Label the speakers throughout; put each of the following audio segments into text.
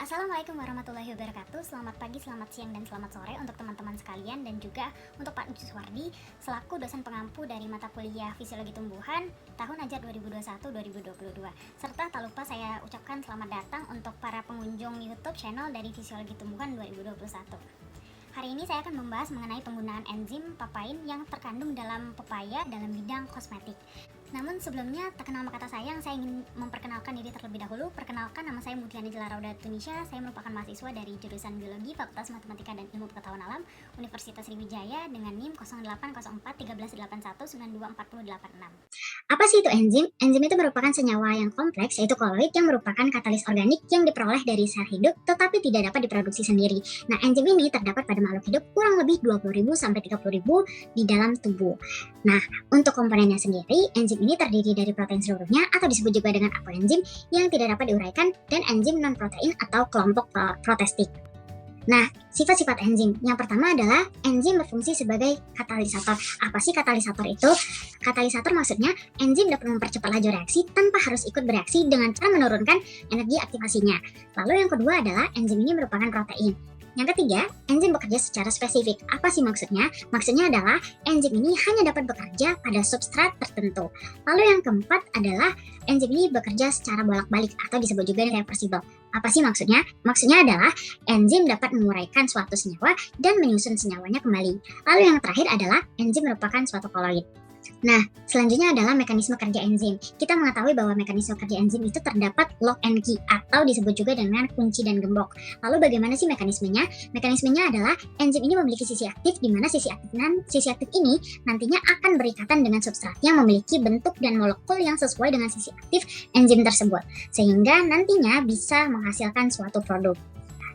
Speaker 1: Assalamualaikum warahmatullahi wabarakatuh. Selamat pagi, selamat siang, dan selamat sore untuk teman-teman sekalian, dan juga untuk Pak Juswardi selaku dosen pengampu dari mata kuliah Fisiologi Tumbuhan tahun ajar 2021-2022. Serta tak lupa saya ucapkan selamat datang untuk para pengunjung YouTube channel dari Fisiologi Tumbuhan 2021. Hari ini saya akan membahas mengenai penggunaan enzim papain yang terkandung dalam pepaya dalam bidang kosmetik. Namun sebelumnya, tak kenal maka tak sayang, saya ingin memperkenalkan diri terlebih dahulu. Perkenalkan, nama saya Mutiani Jelarauda Tunisha. Saya merupakan mahasiswa dari jurusan Biologi Fakultas Matematika dan Ilmu Pengetahuan Alam Universitas Sriwijaya dengan NIM 08041381924086. Apa sih itu enzim? Enzim itu merupakan senyawa yang kompleks, yaitu koloid yang merupakan katalis organik yang diperoleh dari sel hidup tetapi tidak dapat diproduksi sendiri. Nah, enzim ini terdapat pada makhluk hidup kurang lebih 20.000 sampai 30.000 di dalam tubuh. Nah, untuk komponennya sendiri, enzim ini terdiri dari protein seluruhnya atau disebut juga dengan apoenzim yang tidak dapat diuraikan dan enzim non-protein atau kelompok protestik. Nah, sifat-sifat enzim. Yang pertama adalah enzim berfungsi sebagai katalisator. Apa sih katalisator itu? Katalisator maksudnya enzim dapat mempercepat laju reaksi tanpa harus ikut bereaksi dengan cara menurunkan energi aktivasinya. Lalu yang kedua adalah enzim ini merupakan protein. Yang ketiga, enzim bekerja secara spesifik. Apa sih maksudnya? Maksudnya adalah enzim ini hanya dapat bekerja pada substrat tertentu. Lalu yang keempat adalah enzim ini bekerja secara bolak-balik atau disebut juga reversible. Apa sih maksudnya? Maksudnya adalah enzim dapat menguraikan suatu senyawa dan menyusun senyawanya kembali. Lalu yang terakhir adalah enzim merupakan suatu koloid. Nah, selanjutnya adalah mekanisme kerja enzim. Kita mengetahui bahwa mekanisme kerja enzim itu terdapat lock and key atau disebut juga dengan kunci dan gembok. Lalu bagaimana sih mekanismenya? Mekanismenya adalah enzim ini memiliki sisi aktif, di mana sisi aktif ini nantinya akan berikatan dengan substrat yang memiliki bentuk dan molekul yang sesuai dengan sisi aktif enzim tersebut, sehingga nantinya bisa menghasilkan suatu produk.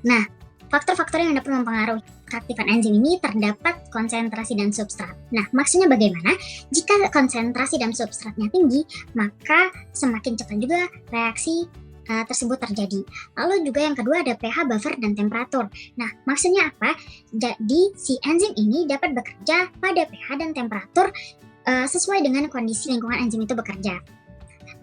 Speaker 1: Nah, faktor-faktor yang dapat mempengaruhi keaktifan enzim ini terdapat konsentrasi dan substrat. Nah, maksudnya bagaimana? Jika konsentrasi dan substratnya tinggi, maka semakin cepat juga reaksi tersebut terjadi. Lalu juga yang kedua ada pH, buffer, dan temperatur. Nah, maksudnya apa? Jadi, si enzim ini dapat bekerja pada pH dan temperatur sesuai dengan kondisi lingkungan enzim itu bekerja.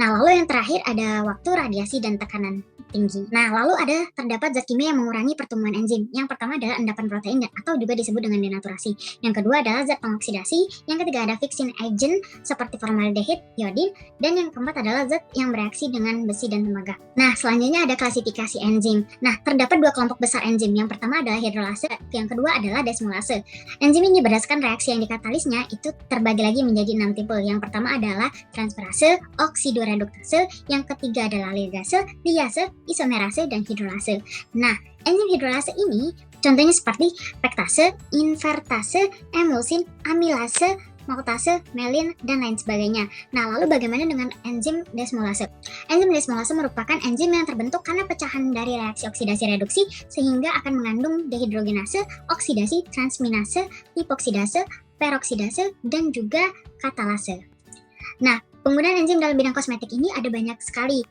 Speaker 1: Nah, lalu yang terakhir ada waktu, radiasi, dan tekanan tinggi. Nah, lalu terdapat zat kimia yang mengurangi pertumbuhan enzim. Yang pertama adalah endapan protein atau juga disebut dengan denaturasi. Yang kedua adalah zat pengoksidasi. Yang ketiga ada fixing agent seperti formaldehid, iodin, dan yang keempat adalah zat yang bereaksi dengan besi dan tembaga. Nah, selanjutnya ada klasifikasi enzim. Nah, terdapat dua kelompok besar enzim. Yang pertama adalah hidrolase, yang kedua adalah desmolase. Enzim ini berdasarkan reaksi yang dikatalisnya itu terbagi lagi menjadi 6 tipe. Yang pertama adalah transferase, oksidoreduktase, yang ketiga adalah ligase, liase, isomerase, dan hidrolase. Nah, enzim hidrolase ini contohnya seperti pektase, invertase, emulsin, amilase, maltase, melin, dan lain sebagainya. Nah, lalu bagaimana dengan enzim desmolase? Enzim desmolase merupakan enzim yang terbentuk karena pecahan dari reaksi oksidasi reduksi sehingga akan mengandung dehidrogenase, oksidasi, transminase, hipoksidase, peroksidase, dan juga katalase. Nah, penggunaan enzim dalam bidang kosmetik ini ada banyak sekali.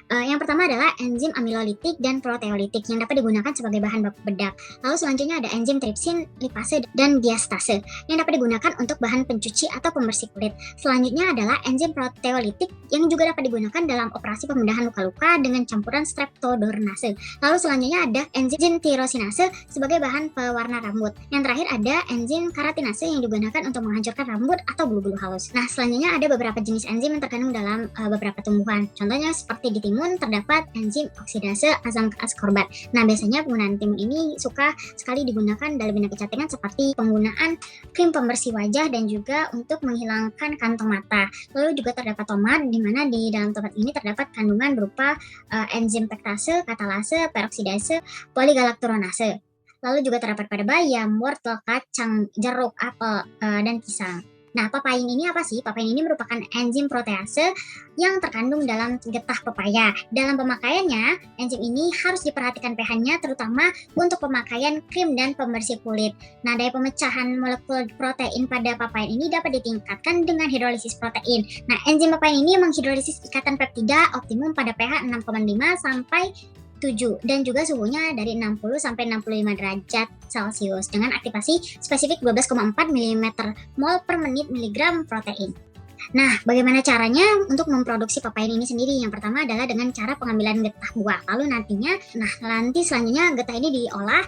Speaker 1: Yang pertama adalah enzim amilolitik dan proteolitik yang dapat digunakan sebagai bahan baku bedak. Lalu selanjutnya ada enzim tripsin, lipase, dan diastase yang dapat digunakan untuk bahan pencuci atau pembersih kulit. Selanjutnya adalah enzim proteolitik yang juga dapat digunakan dalam operasi pembedahan luka-luka dengan campuran streptodornase. Lalu selanjutnya ada enzim tirosinase sebagai bahan pewarna rambut. Yang terakhir ada enzim keratinase yang digunakan untuk menghancurkan rambut atau bulu-bulu halus. Nah, selanjutnya ada beberapa jenis enzim yang terkandung dalam beberapa tumbuhan. Contohnya seperti di timun terdapat enzim oksidase asam askorbat. Nah, biasanya penggunaan timun ini suka sekali digunakan dalam bidang kecantikan seperti penggunaan krim pembersih wajah dan juga untuk menghilangkan kantong mata. Lalu juga terdapat tomat, di mana di dalam tomat ini terdapat kandungan berupa enzim pektase, katalase, peroksidase, poligalakturonase. Lalu juga terdapat pada bayam, wortel, kacang, jeruk, apel, dan pisang. Nah, papain ini apa sih? Papain ini merupakan enzim protease yang terkandung dalam getah pepaya. Dalam pemakaiannya, enzim ini harus diperhatikan pH-nya terutama untuk pemakaian krim dan pembersih kulit. Nah, daya pemecahan molekul protein pada papain ini dapat ditingkatkan dengan hidrolisis protein. Nah, enzim papain ini menghidrolisis ikatan peptida optimum pada pH 6,5 sampai 7 dan juga suhunya dari 60 sampai 65 derajat Celcius dengan aktivasi spesifik 12,4 mmol per menit miligram protein. Nah, bagaimana caranya untuk memproduksi papain ini sendiri? Yang pertama adalah dengan cara pengambilan getah buah. Lalu nanti selanjutnya getah ini diolah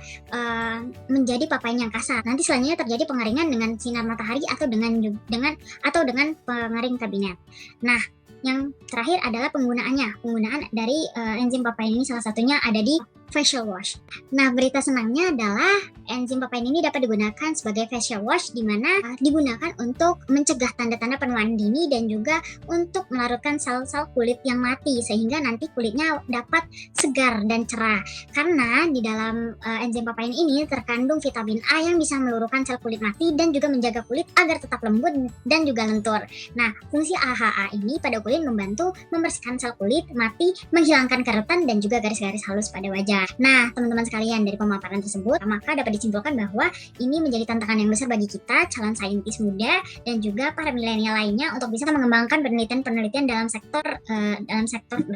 Speaker 1: menjadi papain yang kasar. Nanti selanjutnya terjadi pengeringan dengan sinar matahari atau dengan pengering kabinet. Nah, yang terakhir adalah penggunaannya. Penggunaan dari enzim papain ini salah satunya ada di facial wash. Nah, berita senangnya adalah enzim papain ini dapat digunakan sebagai facial wash, di mana digunakan untuk mencegah tanda-tanda penuaan dini dan juga untuk melarutkan sel-sel kulit yang mati sehingga nanti kulitnya dapat segar dan cerah. Karena di dalam enzim papain ini terkandung vitamin A yang bisa meluruhkan sel kulit mati dan juga menjaga kulit agar tetap lembut dan juga lentur. Nah, fungsi AHA ini pada kulit membantu membersihkan sel kulit mati, menghilangkan kerutan dan juga garis-garis halus pada wajah. Nah, teman-teman sekalian, dari pemaparan tersebut, maka dapat disimpulkan bahwa ini menjadi tantangan yang besar bagi kita, calon saintis muda, dan juga para milenial lainnya untuk bisa mengembangkan penelitian-penelitian dalam sektor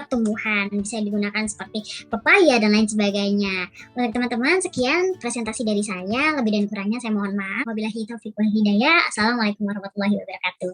Speaker 1: tumbuhan. Bisa digunakan seperti pepaya dan lain sebagainya. Untuk teman-teman, sekian presentasi dari saya. Lebih dan kurangnya saya mohon maaf. Wabillahi taufiq wal hidayah. Assalamualaikum warahmatullahi wabarakatuh.